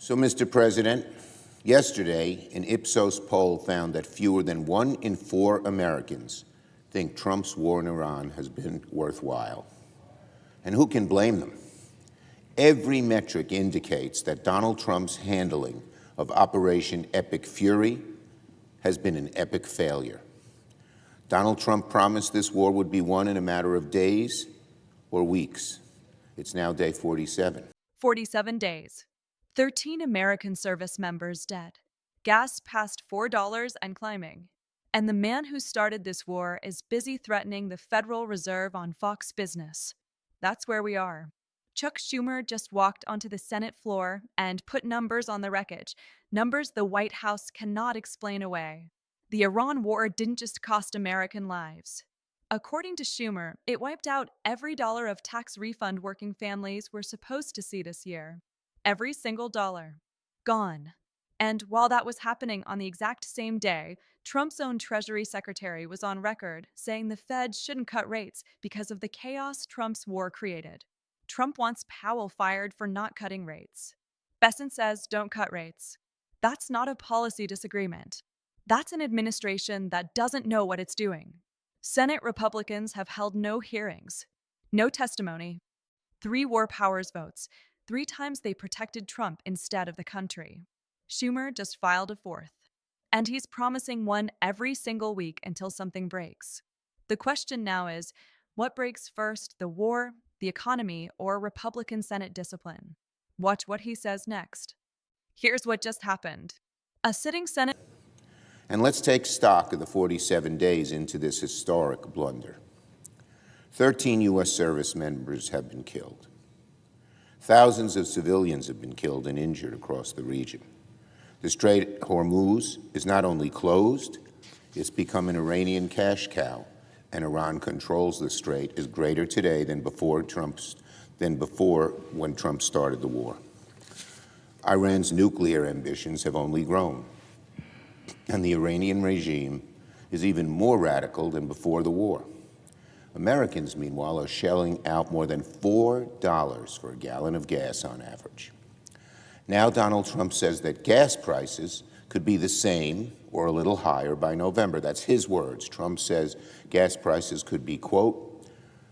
So, Mr. President, yesterday, an Ipsos poll found that fewer than 1 in 4 Americans think Trump's war in Iran has been worthwhile. And who can blame them? Every metric indicates that Donald Trump's handling of Operation Epic Fury has been an epic failure. Donald Trump promised this war would be won in a matter of days or weeks. It's now day 47. 47 days. 13 American service members dead. Gas past $4 and climbing. And the man who started this war is busy threatening the Federal Reserve on Fox Business. That's where we are. Chuck Schumer just walked onto the Senate floor and put numbers on the wreckage, numbers the White House cannot explain away. The Iran war didn't just cost American lives. According to Schumer, it wiped out every dollar of tax refund working families were supposed to see this year. Every single dollar. Gone. And while that was happening on the exact same day, Trump's own Treasury Secretary was on record saying the Fed shouldn't cut rates because of the chaos Trump's war created. Trump wants Powell fired for not cutting rates. Besson says don't cut rates. That's not a policy disagreement. That's an administration that doesn't know what it's doing. Senate Republicans have held no hearings, no testimony, 3 war powers votes, 3 times they protected Trump instead of the country. Schumer just filed a 4th. And he's promising one every single week until something breaks. The question now is, what breaks first, the war, the economy, or Republican Senate discipline? Watch what he says next. Here's what just happened. A sitting Senate... And let's take stock of the 47 days into this historic blunder. 13 U.S. service members have been killed. Thousands of civilians have been killed and injured across the region. The Strait of Hormuz is not only closed, it's become an Iranian cash cow, and Iran controls the strait is greater today than before when Trump started the war. Iran's nuclear ambitions have only grown, and the Iranian regime is even more radical than before the war. Americans, meanwhile, are shelling out more than $4 for a gallon of gas on average. Now Donald Trump says that gas prices could be the same or a little higher by November. That's his words. Trump says gas prices could be, quote,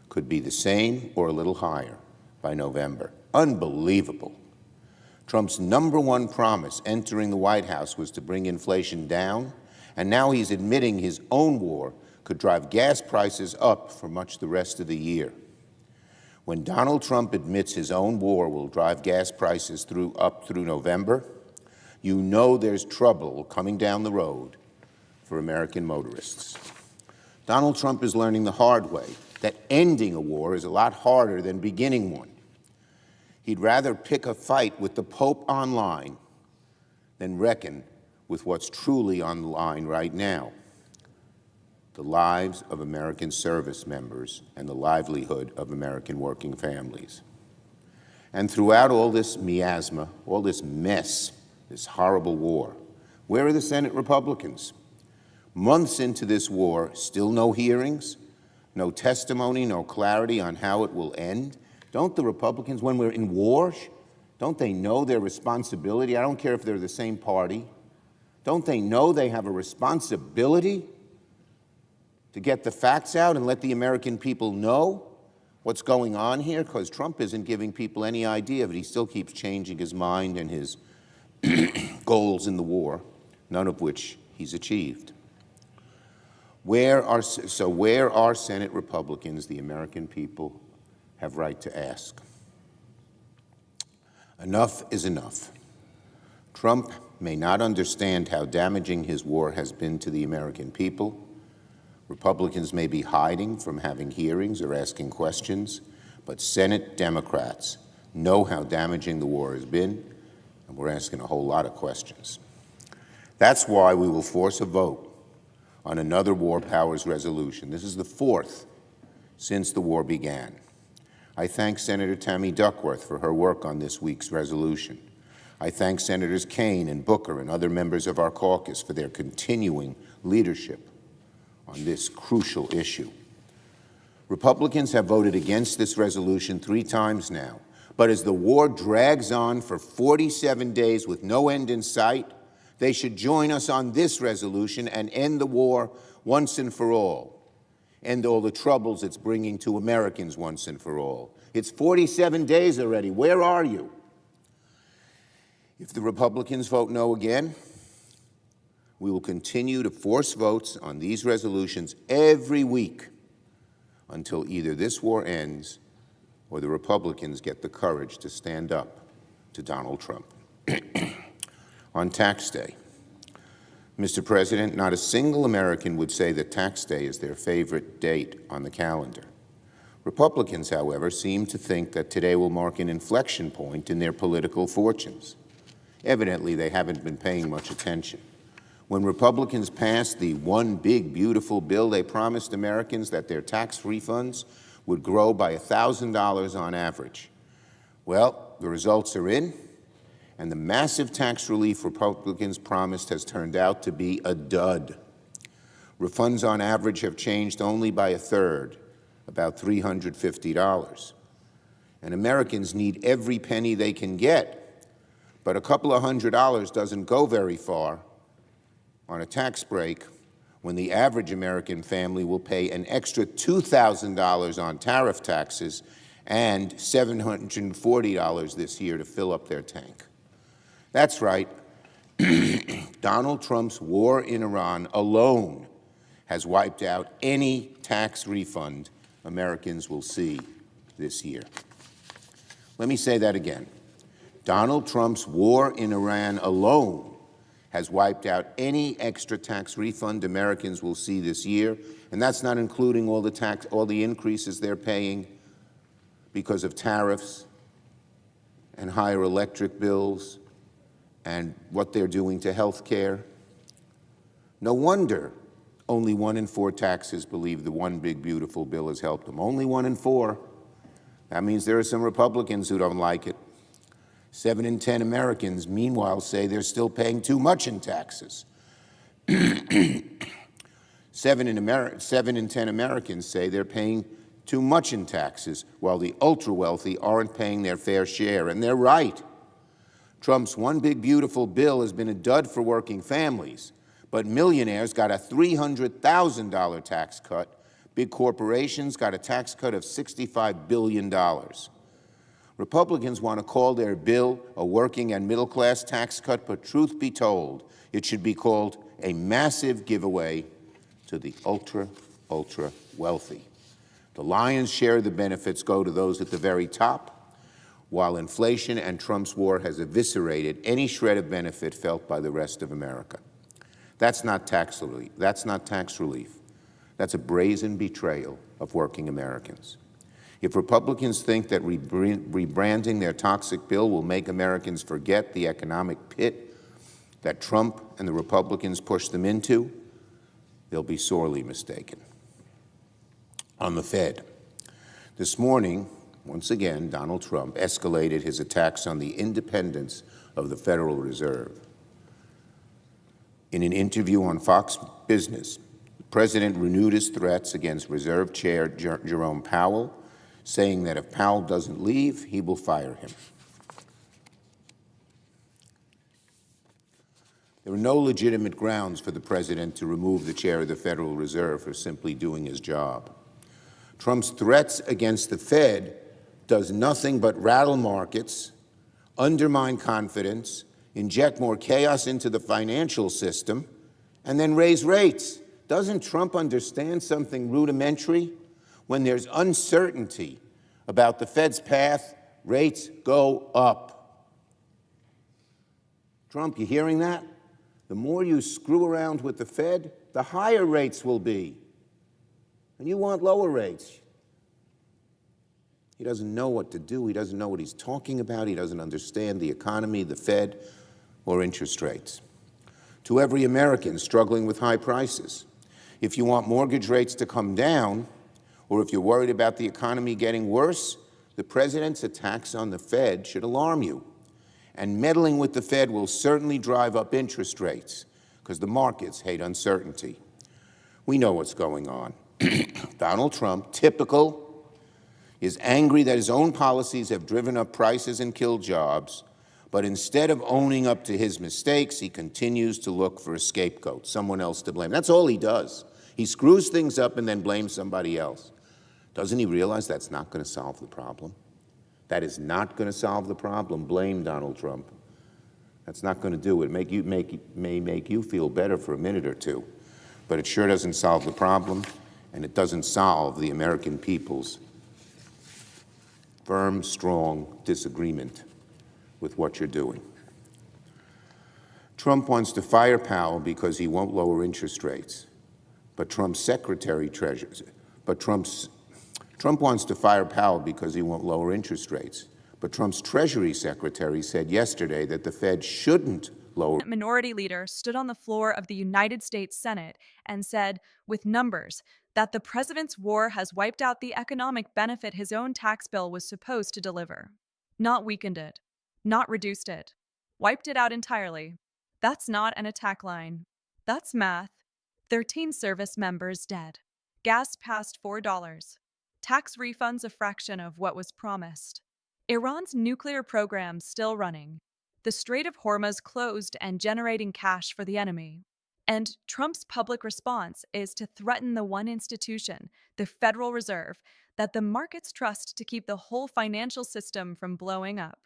could be the same or a little higher by November. Unbelievable. Trump's #1 promise entering the White House was to bring inflation down, and now he's admitting his own war could drive gas prices up for much the rest of the year. When Donald Trump admits his own war will drive gas prices up through November, you know there's trouble coming down the road for American motorists. Donald Trump is learning the hard way that ending a war is a lot harder than beginning one. He'd rather pick a fight with the Pope online than reckon with what's truly on the line right now: the lives of American service members and the livelihood of American working families. And throughout all this miasma, all this mess, this horrible war, where are the Senate Republicans? Months into this war, still no hearings, no testimony, no clarity on how it will end. Don't the Republicans, when we're in war, don't they know their responsibility? I don't care if they're the same party. Don't they know they have a responsibility to get the facts out and let the American people know what's going on here? Because Trump isn't giving people any idea, but he still keeps changing his mind and his goals in the war, none of which he's achieved. Where are Senate Republicans, the American people have right to ask? Enough is enough. Trump may not understand how damaging his war has been to the American people. Republicans may be hiding from having hearings or asking questions, but Senate Democrats know how damaging the war has been, and we're asking a whole lot of questions. That's why we will force a vote on another war powers resolution. This is the 4th since the war began. I thank Senator Tammy Duckworth for her work on this week's resolution. I thank Senators Kaine and Booker and other members of our caucus for their continuing leadership on this crucial issue. Republicans have voted against this resolution 3 times now, But as the war drags on for 47 days with no end in sight, they should join us on this resolution and end the war once and for all. End all the troubles it's bringing to Americans once and for all. It's 47 days already. Where are you? If the Republicans vote no again, we will continue to force votes on these resolutions every week until either this war ends or the Republicans get the courage to stand up to Donald Trump. On tax day, Mr. President, not a single American would say that tax day is their favorite date on the calendar. Republicans, however, seem to think that today will mark an inflection point in their political fortunes. Evidently, they haven't been paying much attention. When Republicans passed the One Big Beautiful Bill, they promised Americans that their tax refunds would grow by $1,000 on average. Well, the results are in, and the massive tax relief Republicans promised has turned out to be a dud. Refunds on average have changed only by a third, about $350. And Americans need every penny they can get, but a couple of $100 doesn't go very far on a tax break when the average American family will pay an extra $2,000 on tariff taxes and $740 this year to fill up their tank. That's right. Donald Trump's war in Iran alone has wiped out any tax refund Americans will see this year. Let me say that again. Donald Trump's war in Iran alone has wiped out any extra tax refund Americans will see this year, and that's not including all the increases they're paying because of tariffs and higher electric bills and what they're doing to health care. No wonder only 1 in 4 taxes believe the One Big Beautiful Bill has helped them. Only 1 in 4. That means there are some Republicans who don't like it. 7 in 10 Americans, meanwhile, say they're still paying too much in taxes. 7 in 10 Americans say they're paying too much in taxes, while the ultra-wealthy aren't paying their fair share, and they're right. Trump's One Big Beautiful Bill has been a dud for working families, but millionaires got a $300,000 tax cut. Big corporations got a tax cut of $65 billion. Republicans want to call their bill a working and middle-class tax cut, but truth be told, it should be called a massive giveaway to the ultra wealthy. The lion's share of the benefits go to those at the very top, while inflation and Trump's war has eviscerated any shred of benefit felt by the rest of America. That's not tax relief. That's not tax relief. That's a brazen betrayal of working Americans. If Republicans think that rebranding their toxic bill will make Americans forget the economic pit that Trump and the Republicans pushed them into, they'll be sorely mistaken. On the Fed, this morning, once again, Donald Trump escalated his attacks on the independence of the Federal Reserve. In an interview on Fox Business, the president renewed his threats against Reserve Chair Jerome Powell, saying that if Powell doesn't leave, he will fire him. There are no legitimate grounds for the president to remove the chair of the Federal Reserve for simply doing his job. Trump's threats against the Fed does nothing but rattle markets, undermine confidence, inject more chaos into the financial system, and then raise rates. Doesn't Trump understand something rudimentary? When there's uncertainty about the Fed's path, rates go up. Trump, you hearing that? The more you screw around with the Fed, the higher rates will be. And you want lower rates. He doesn't know what to do. He doesn't know what he's talking about. He doesn't understand the economy, the Fed, or interest rates. To every American struggling with high prices, if you want mortgage rates to come down, or if you're worried about the economy getting worse, the president's attacks on the Fed should alarm you. And meddling with the Fed will certainly drive up interest rates, because the markets hate uncertainty. We know what's going on. Donald Trump, typical, is angry that his own policies have driven up prices and killed jobs, but instead of owning up to his mistakes, he continues to look for a scapegoat, someone else to blame. That's all he does. He screws things up and then blames somebody else. Doesn't he realize that's not going to solve the problem? That is not going to solve the problem. Blame Donald Trump. That's not going to do it. May make you feel better for a minute or two, but it sure doesn't solve the problem, and it doesn't solve the American people's firm, strong disagreement with what you're doing. Trump wants to fire Powell because he won't lower interest rates, but Trump wants to fire Powell because he won't lower interest rates. But Trump's Treasury Secretary said yesterday that the Fed shouldn't lower. Minority leader stood on the floor of the United States Senate and said, with numbers, that the president's war has wiped out the economic benefit his own tax bill was supposed to deliver. Not weakened it, not reduced it, wiped it out entirely. That's not an attack line. That's math. 13 service members dead. Gas past $4. Tax refunds a fraction of what was promised. Iran's nuclear program still running. The Strait of Hormuz closed and generating cash for the enemy. And Trump's public response is to threaten the one institution, the Federal Reserve, that the markets trust to keep the whole financial system from blowing up.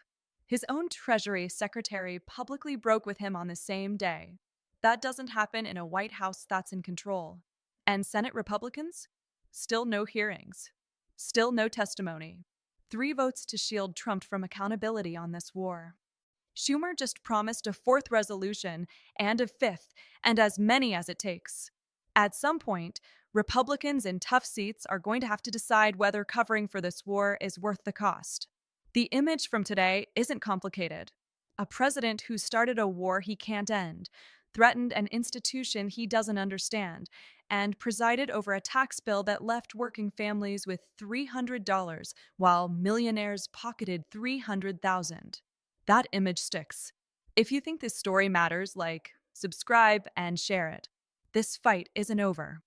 His own Treasury Secretary publicly broke with him on the same day. That doesn't happen in a White House that's in control. And Senate Republicans? Still no hearings. Still no testimony. 3 votes to shield Trump from accountability on this war. Schumer just promised a 4th resolution and a 5th, and as many as it takes. At some point, Republicans in tough seats are going to have to decide whether covering for this war is worth the cost. The image from today isn't complicated. A president who started a war he can't end, threatened an institution he doesn't understand, and presided over a tax bill that left working families with $300 while millionaires pocketed $300,000. That image sticks. If you think this story matters, subscribe and share it. This fight isn't over.